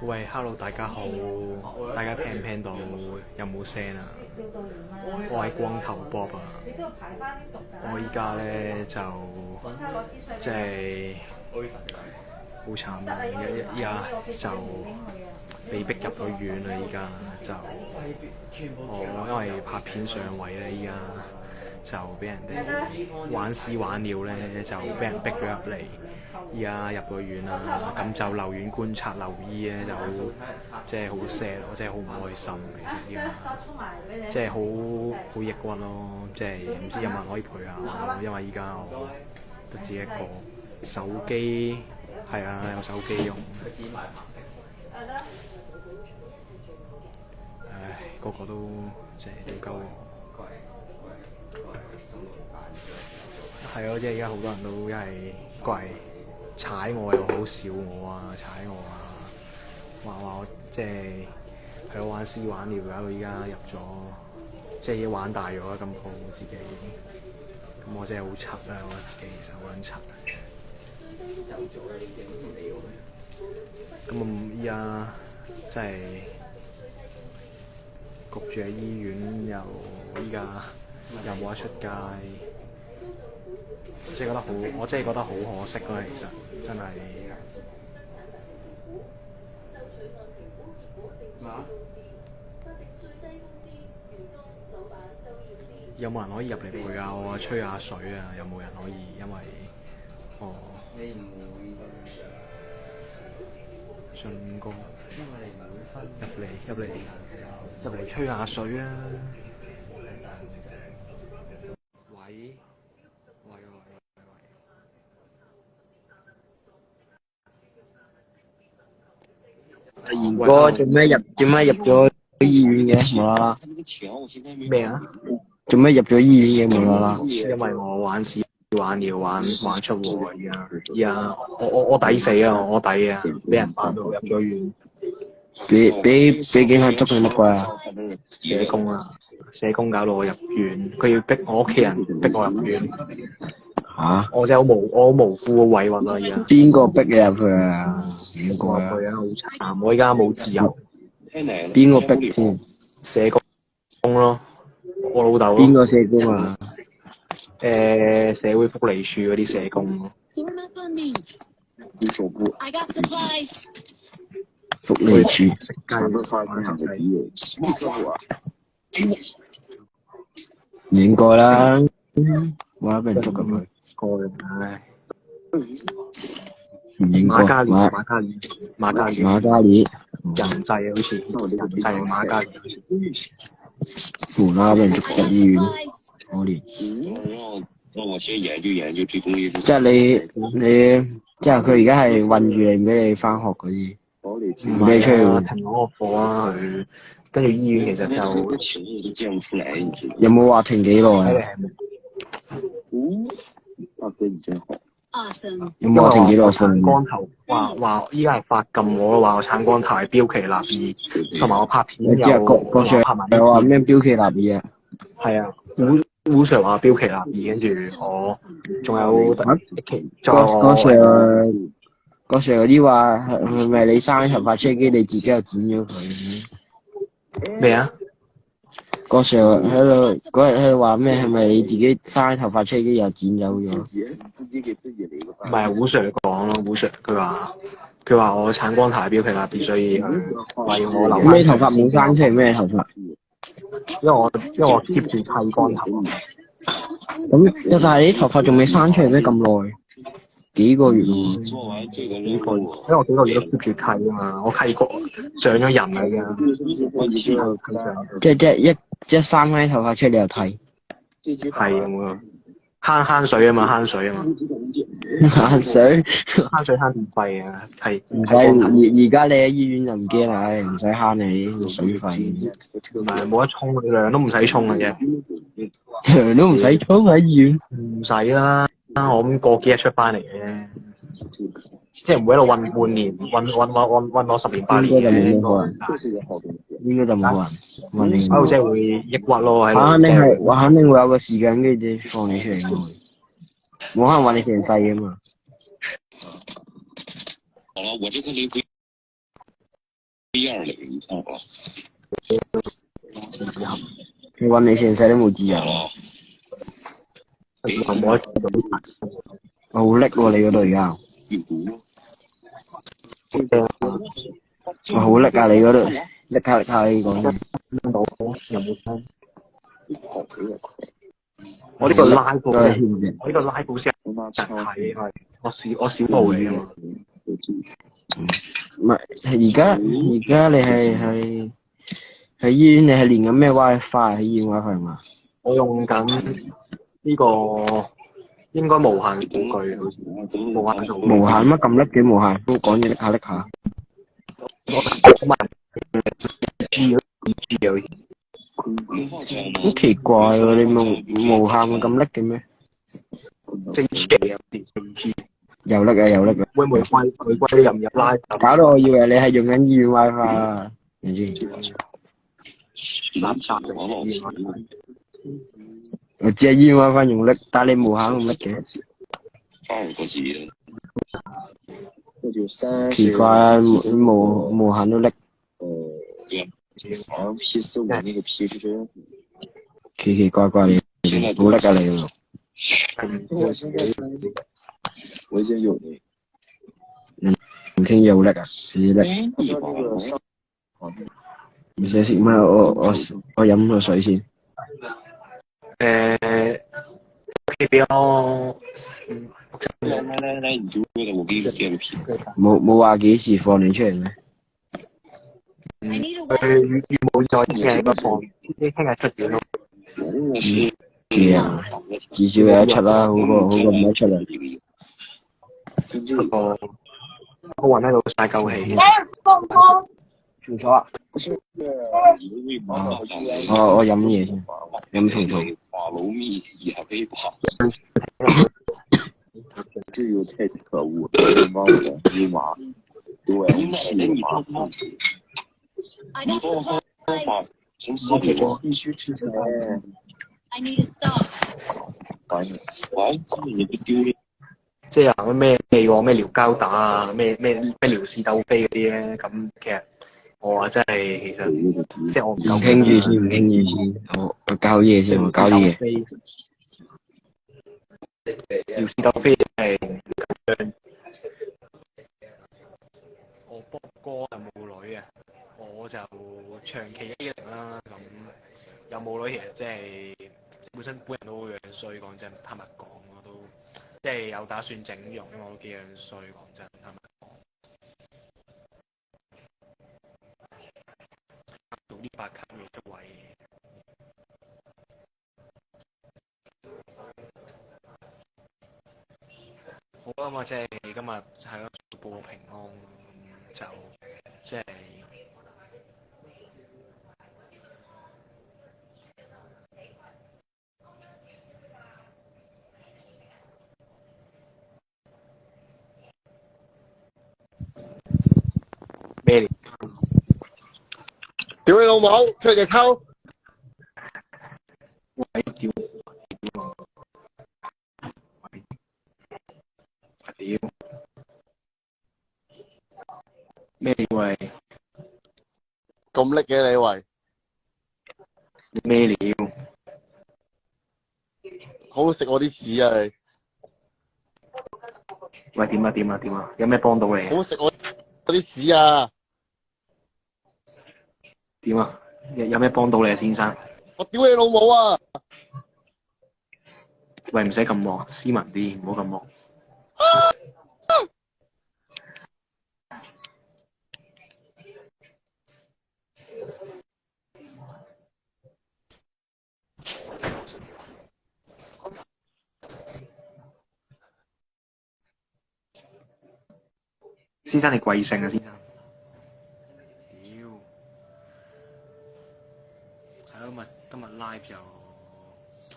喂，hello，大家好，大家聽唔聽到？有冇聲啊？我係光頭 Bob 啊！我依家咧就即係好慘啊！依家就被逼入咗院啦！依家就我因為拍片上位咧，依家就俾人哋玩屎玩尿咧，就俾人逼咗入嚟。依家入咗院啦，咁就留院觀察留醫咧，就即係好 sad，我真係好唔開心。其實依家即係好抑鬱咯，即係唔知有冇人可以陪下我，因為依家我得自己一個，手機係啊，有手機用。唉，個個都即係屌鳩我。係咯，即係而家好多人都一係過嚟踩我又好，笑我啊，踩我啊，話我即係喺度玩屎玩尿，搞到依家入咗，即係已經玩大咗啦，咁鋪自己，咁我真係好柒啊！我自己其實好撚柒啊！咁我依家真係焗住喺醫院，又依家又冇得出街。即係覺得好，我真係覺得好可惜咯。其實真係有冇人可以入嚟陪下我啊？吹下水啊？有冇人可以？因為信哥入嚟吹下水啊！喂。賢哥做咩入咗醫院嘅？無啦啦咩啊？做咩入咗醫院嘅？無啦啦？因為我玩屎玩尿玩出禍啊！依家我抵死啊！我抵啊！俾人打到入咗院，俾警察捉佢乜鬼啊？社工搞到我入院，佢要逼我屋企人逼我入院。吓！我真係好無辜，好委屈啊！而家邊個逼你入去啊？邊個啊？我而家好慘，我而家冇自由。邊個逼先？社工咯，我老豆咯。邊個社工啊？社會福利署嗰啲社工咯。福利處。唔應該啦，話俾人捉入去。唉，唔應該。馬加烈，人際啊，好似人際馬加烈。無啦啦俾人捉入醫院，可憐。讓我先研究研究這東西。即係你，即係佢而家係韞住你，唔俾你翻學嗰啲，唔俾你出去。停我個課啦，佢跟住醫院其實就情況都見唔出來，你知道？有冇話停幾耐啊？大哥你真好。有冇話停幾耐鏟光頭話依家係發禁我咯，話我鏟光頭係標奇立異，同埋我拍片又即係個 Sir 又話咩標奇立異啊？係啊，胡 Sir 話標奇立異，跟住我仲有個 Sir 嗰啲話係咪你生頭髮車機你自己又剪咗佢？咩啊？個 Sir 喺度嗰日喺度話咩？係咪你自己生頭髮車機又剪走咗？唔係胡 Sir 講咯，胡 Sir 佢話我鏟光頭係標奇立異，所以話要我留。咩頭髮冇生出嚟？咩頭髮？因為我 keep 住剃光頭。咁但係你啲頭髮仲未生出嚟咩？咁耐，幾個月喎。因為我幾個月都 keep 住剃啊嘛，我剃過長咗人嚟㗎。即係一生翻啲頭髮出嚟又剃。係咁啊，慳水啊嘛，慳水。慳水慳電費啊，係唔使而家你喺醫院就唔驚啦，唔使慳你水費。唔係冇得沖，涼都唔使沖嘅啫。涼都唔使沖喺醫院。唔使啦，我咁過幾日出翻嚟嘅啫。即係唔會喺度韞半年，韞我10年8年嘅。應該就冇人韞你。喺度即係會抑鬱咯。我肯定會有個時間跟住放你出嚟嘅。冇可能韞你成世㗎嘛。好了，我這個離婚。A2嚟嘅，差唔多。佢揾你成世都冇自由。我好叻喎！你嗰度而家。我好叻啊！你嗰度叻下你講嘢。聽到有冇聲？我呢個 live 我呢個 live 先係係我小部嚟㗎嘛。唔係而家你係喺醫院，你係連緊咩 WiFi 喺醫院 WiFi 嘛？我用緊呢個應該無限數據，好似無限數據。無限乜咁叻嘅無限？都講嘢叻下。好奇怪喎！你無限會咁叻嘅咩4G 啊，4G。又叻啊！會唔會歸入唔入 live？搞到我以為你係用緊醫院 WiFi 啊！唔知。垃圾嚟嘅。我知係醫院 WiFi 用叻，但係你無限咁叻嘅。翻個字啦。奇怪啊！無限都叻。好像 P45那個 P 是這樣。奇怪你，好叻啊你喎！我已經有你。唔傾嘢好叻啊！你叻。唔使食咩？我飲個水先。比較來，你就為了我給你點個 P。冇話幾時放你出嚟咩？預冇再聽個放，聽日出嘢咯。至少有一出啦，好過唔一出啦。我暈喺度晒夠氣。唔錯啊！我飲嘢先，飲蟲。瓦樓蜜也可以跑。這又太可惡了！忘了密碼，對，密碼。你幫我開從西北必須吃菜。玩真係有啲丟臉。即係行咩撩交打啊，咩撩事鬥非嗰啲咧，咁其實我話真係其實即係我唔傾住先，我搞嘢先，我搞啲嘢。撩事鬥非係咁樣。我卜哥就冇女啊，我就長期A0啦，咁有冇女其實即係本人都好樣衰，講真，坦白講我都即係有打算整容，因為我都幾樣衰，講真，坦白講。做呢8級未出位。好啦嘛，即係今日係咯，報個平安，就即係咩嚟？屌你老母，出隻抽！喂，屌！咩喂？咁叻嘅你喂，咩料？好食我啲屎啊你！喂，點啊？有咩幫到你？好食我啲屎啊！點啊？有咩幫到你啊，先生？我屌你老母啊！喂，唔使咁惡，斯文啲，唔好咁惡。先生你貴姓啊，先生？屌，係咯，今日 live 就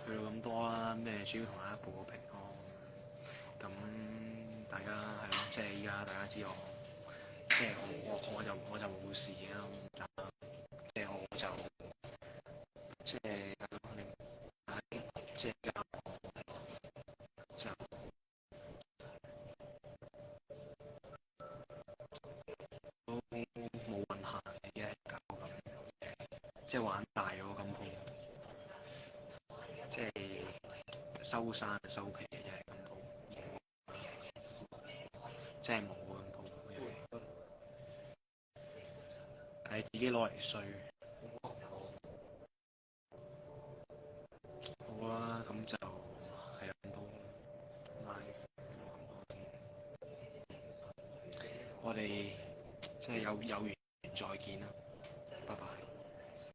去到咁多啦，咩主要同大家報個平安。咁大家係咯，即係依家大家知我，即係我就冇事啦。即係我就即係即係就都冇運行。即係玩大咗個金鋪，即係收山收皮嘅真係金鋪，即係冇金鋪，係自己攞嚟衰。好啦，咁就係咁多，live 我哋即係有緣再見啦。